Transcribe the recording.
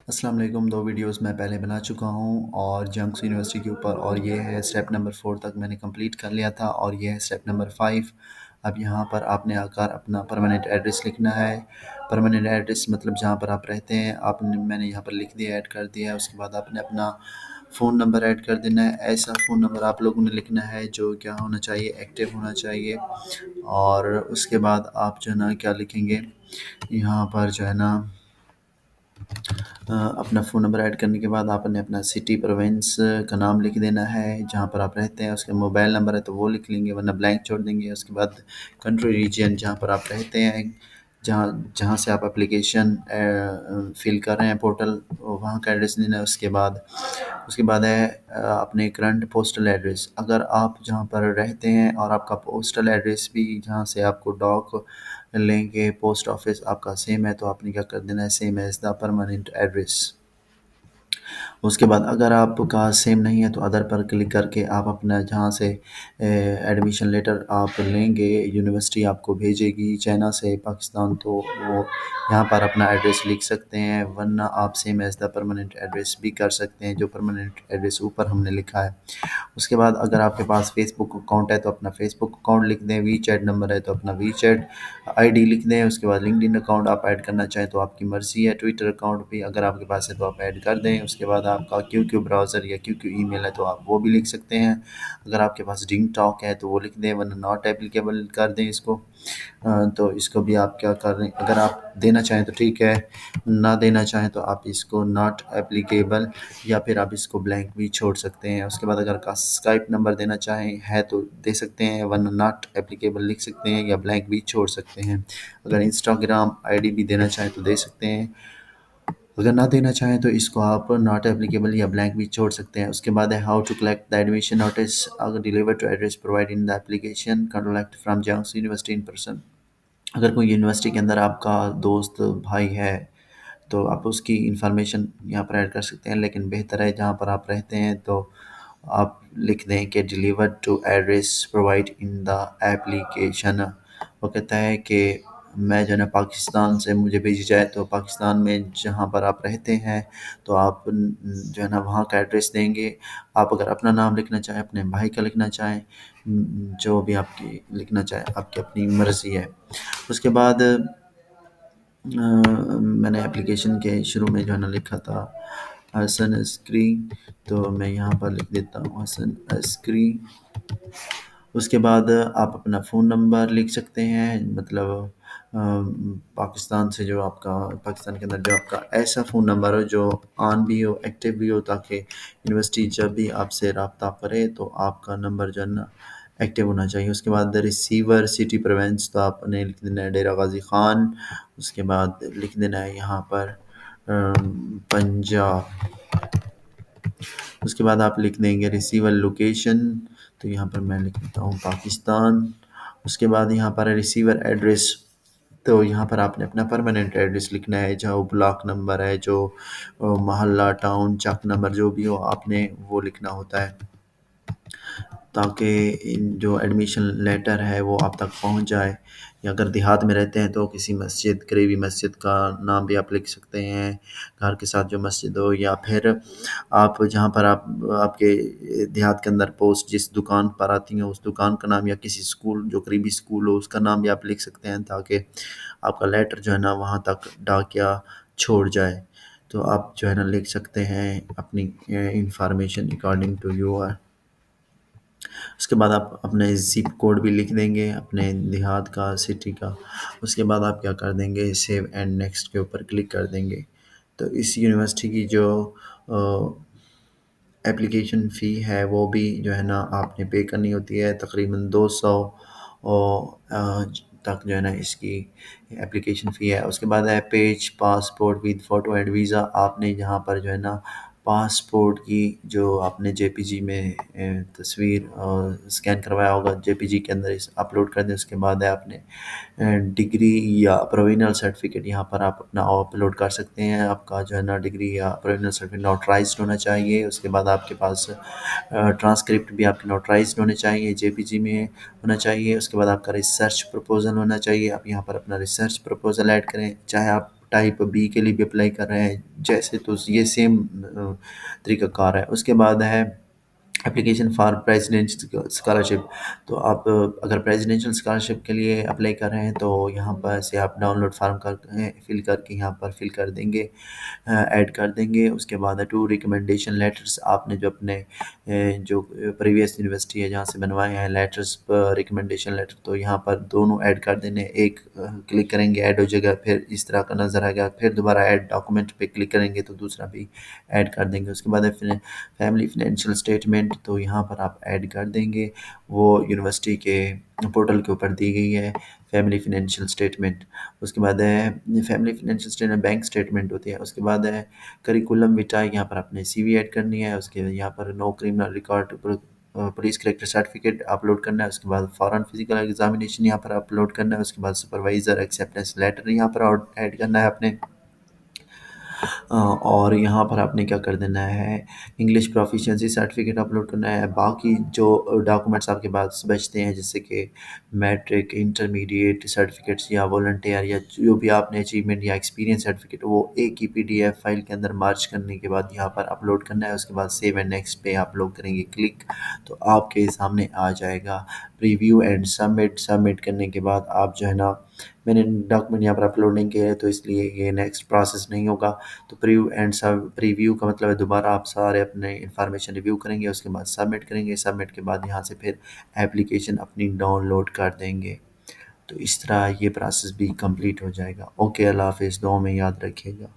अस्सलाम वालेकुम। 2 वीडियोस मैं पहले बना चुका हूँ और जंक्स यूनिवर्सिटी के ऊपर, और ये है स्टेप नंबर 4 तक मैंने कंप्लीट कर लिया था, और ये है स्टेप नंबर 5। अब यहाँ पर आपने आकर अपना परमानेंट एड्रेस लिखना है। परमानेंट एड्रेस मतलब जहाँ पर आप रहते हैं, आपने मैंने यहाँ पर लिख दिया, ऐड कर दिया है। उसके बाद आपने अपना फ़ोन नंबर ऐड कर देना है। ऐसा फ़ोन नंबर आप लोगों ने लिखना है जो क्या होना चाहिए, एक्टिव होना चाहिए। और उसके बाद आप जो है ना क्या लिखेंगे, यहाँ पर जो है ना अपना फ़ोन नंबर ऐड करने के बाद आपने अपना सिटी प्रोविंस का नाम लिख देना है जहाँ पर आप रहते हैं। उसके मोबाइल नंबर है तो वो लिख लेंगे, वरना ब्लैंक छोड़ देंगे। उसके बाद कंट्री रीजन जहाँ पर आप रहते हैं, जहाँ जहाँ से आप एप्लीकेशन फ़िल कर रहे हैं पोर्टल, वहाँ का एड्रेस देना है। उसके बाद है अपने करंट पोस्टल एड्रेस। अगर आप जहाँ पर रहते हैं और आपका पोस्टल एड्रेस भी जहाँ से आपको डॉक लेंगे पोस्ट ऑफिस आपका सेम है, तो आपने क्या कर देना है, same as the permanent address. उसके बाद अगर आपका सेम नहीं है तो अदर पर क्लिक करके आप अपना जहाँ से एडमिशन लेटर आप लेंगे, यूनिवर्सिटी आपको भेजेगी चाइना से पाकिस्तान, तो वो यहाँ पर अपना एड्रेस लिख सकते हैं, वरना आप same as the permanent address भी कर सकते हैं जो परमानेंट एड्रेस ऊपर हमने लिखा है। उसके बाद अगर आपके पास फेसबुक अकाउंट है तो अपना फेसबुक अकाउंट लिख दें, वी चैट नंबर है तो अपना वी चैट आईडी लिख दें। उसके बाद लिंक्डइन अकाउंट आप ऐड करना चाहें तो आपकी मर्ज़ी है, ट्विटर अकाउंट भी अगर आपके पास है तो आप ऐड कर दें। उसके बाद आपका क्यू ब्राउज़र या क्यू ईमेल है तो आप वो भी लिख सकते हैं। अगर आपके पास डिंग टॉक है तो वो लिख दें, वरना नॉट एप्लीकेबल कर दें इसको। तो इसको भी आप क्या कर रहे हैं, अगर आप देना चाहें तो ठीक है, ना देना चाहें तो आप इसको नॉट एप्लीकेबल या फिर आप इसको ब्लैंक भी छोड़ सकते हैं। उसके बाद अगर का स्काइप नंबर देना चाहें है तो दे सकते हैं, वरना नॉट एप्लीकेबल लिख सकते हैं या ब्लैंक भी छोड़ सकते हैं। अगर इंस्टाग्राम आईडी भी देना चाहें तो दे सकते हैं, अगर ना देना चाहें तो इसको आप नॉट एप्लीकेबल या ब्लैंक भी छोड़ सकते हैं। उसके बाद है how to collect the admission notice अगर deliver to address provide in the application collect from जंक्स यूनिवर्सिटी इन पर्सन। अगर कोई यूनिवर्सिटी के अंदर आपका दोस्त भाई है तो आप उसकी इंफॉर्मेशन यहाँ पर ऐड कर सकते हैं, लेकिन बेहतर है जहाँ पर आप रहते हैं तो आप लिख दें कि deliver to address provide in the application. वो कहता है कि मैं जो है ना पाकिस्तान से मुझे भेजी जाए, तो पाकिस्तान में जहाँ पर आप रहते हैं तो आप जो है ना वहाँ का एड्रेस देंगे। आप अगर अपना नाम लिखना चाहें, अपने भाई का लिखना चाहें, जो भी आपकी लिखना चाहें, आपकी अपनी मर्ज़ी है। उसके बाद मैंने एप्लीकेशन के शुरू में जो है ना लिखा था हसन अस्करी, तो मैं यहाँ पर लिख देता हूँ हसन अस्करी। उसके बाद आप अपना फ़ोन नंबर लिख सकते हैं, मतलब पाकिस्तान से जो आपका पाकिस्तान के अंदर जो आपका ऐसा फ़ोन नंबर हो जो ऑन भी हो, एक्टिव भी हो, ताकि यूनिवर्सिटी जब भी आपसे रब्ता करे तो आपका नंबर जो है ना एक्टिव होना चाहिए। उसके बाद द रिसीवर सिटी प्रोविंस, तो आपने लिख देना है डेरा गाज़ी ख़ान। उसके बाद लिख देना है यहाँ पर पंजाब। उसके बाद आप लिख देंगे रिसीवर लोकेशन, तो यहाँ पर मैं लिख देता हूँ पाकिस्तान। उसके बाद यहाँ पर है रिसीवर एड्रेस, तो यहाँ पर आपने अपना परमानेंट एड्रेस लिखना है, जो ब्लॉक नंबर है, जो मोहल्ला टाउन चक नंबर जो भी हो आपने वो लिखना होता है, ताकि जो एडमिशन लेटर है वो आप तक पहुंच जाए। या अगर देहात में रहते हैं तो किसी मस्जिद, करीबी मस्जिद का नाम भी आप लिख सकते हैं, घर के साथ जो मस्जिद हो, या फिर आप जहाँ पर आप आपके देहात के अंदर पोस्ट जिस दुकान पर आती है उस दुकान का नाम, या किसी स्कूल जो करीबी स्कूल हो उसका नाम भी आप लिख सकते हैं, ताकि आपका लेटर जो है ना वहाँ तक डाकिया छोड़ जाए। तो आप जो है ना लिख सकते हैं अपनी इंफॉर्मेशन अकॉर्डिंग टू यू। उसके बाद आप अपने ज़िप कोड भी लिख देंगे अपने देहात का, सिटी का। उसके बाद आप क्या कर देंगे, सेव एंड नेक्स्ट के ऊपर क्लिक कर देंगे। तो इस यूनिवर्सिटी की जो एप्लीकेशन फ़ी है वो भी जो है ना आपने पे करनी होती है, तकरीबन 200 तक जो है ना इसकी एप्लीकेशन फ़ी है। उसके बाद है page passport with photo and visa, आपने यहाँ पर जो है ना पासपोर्ट की जो आपने जेपीजी में तस्वीर स्कैन करवाया होगा जेपीजी के अंदर इस अपलोड कर दें। उसके बाद है आपने डिग्री या प्रोविजनल सर्टिफिकेट यहाँ पर आप अपना अपलोड कर सकते हैं। आपका जो है ना डिग्री या प्रोविजनल सर्टिफिकेट नोटराइज्ड होना चाहिए। उसके बाद आपके पास ट्रांसक्रिप्ट भी आपके नोटराइज्ड होने चाहिए, जेपीजी में होना चाहिए। उसके बाद आपका रिसर्च प्रपोजल होना चाहिए, आप यहाँ पर अपना रिसर्च प्रपोजल ऐड करें, चाहे आप ٹائپ بی کے لیے بھی اپلائی کر رہے ہیں جیسے، تو یہ سیم طریقہ کار ہے۔ اس کے بعد ہے اپلیکیشن فار پریزیڈنشل اسکالرشپ۔ تو آپ اگر پریزیڈنشل اسکالرشپ کے لیے اپلائی کر رہے ہیں تو یہاں پر سے آپ ڈاؤن لوڈ فارم کر فل کر کے یہاں پر فل کر دیں گے، ایڈ کر دیں گے۔ اس کے بعد ہے ٹو ریکمنڈیشن لیٹرز، آپ نے جو اپنے جو پریویس یونیورسٹی ہے جہاں سے بنوائے ہیں لیٹرز پر ریکمنڈیشن لیٹر، تو یہاں پر دونوں ایڈ کر دینے، ایک کلک کریں گے ایڈ ہو جائے گا، پھر اس طرح کا نظر آئے گا، پھر دوبارہ ایڈ ڈاکومنٹ پہ کلک کریں گے تو دوسرا بھی ایڈ کر دیں گے۔ اس کے بعد ہے فیملی فنینشیل اسٹیٹمنٹ، تو یہاں پر آپ ایڈ کر دیں گے، وہ یونیورسٹی کے پورٹل کے اوپر دی گئی ہے فیملی فنینشیل اسٹیٹمنٹ۔ اس کے بعد ہے family financial statement bank statement ہوتی ہے۔ اس کے بعد ہے کریکولم وٹا، یہاں پر آپ نے سی وی ایڈ کرنی ہے۔ اس کے یہاں پر no criminal record, police character certificate upload کرنا ہے۔ اس کے بعد فارن فزیکل ایگزامینیشن یہاں پر اپلوڈ کرنا ہے۔ اس کے بعد سپروائزر ایکسیپٹنس لیٹر یہاں پر ایڈ کرنا ہے آپ نے۔ اور یہاں پر آپ نے کیا کر دینا ہے، انگلش پروفیشنسی سرٹیفکیٹ اپلوڈ کرنا ہے۔ باقی جو ڈاکومنٹس آپ کے پاس بچتے ہیں جیسے کہ میٹرک، انٹرمیڈیٹ سرٹیفکیٹس یا والنٹیئر یا جو بھی آپ نے اچیومنٹ یا ایکسپیرینس سرٹیفکیٹ، وہ ایک ہی پی ڈی ایف فائل کے اندر مارچ کرنے کے بعد یہاں پر اپلوڈ کرنا ہے۔ اس کے بعد سیو اینڈ نیکسٹ پہ آپ لوگ کریں گے کلک، تو آپ کے سامنے آ جائے گا پریویو اینڈ سبمٹ۔ سبمٹ کرنے کے بعد آپ جو ہے نا، میں نے ڈاکومنٹ یہاں پر اپلوڈ نہیں کیا ہے تو اس لیے یہ نیکسٹ پروسیس نہیں ہوگا۔ تو پریویو کا مطلب ہے دوبارہ آپ سارے اپنے انفارمیشن ریویو کریں گے، اس کے بعد سبمٹ کریں گے۔ سبمٹ کے بعد یہاں سے پھر ایپلیکیشن اپنی ڈاؤن لوڈ کر دیں گے، تو اس طرح یہ پروسیس بھی کمپلیٹ ہو جائے گا۔ اوکے، اللہ حافظ، دعاؤں میں یاد رکھیے گا۔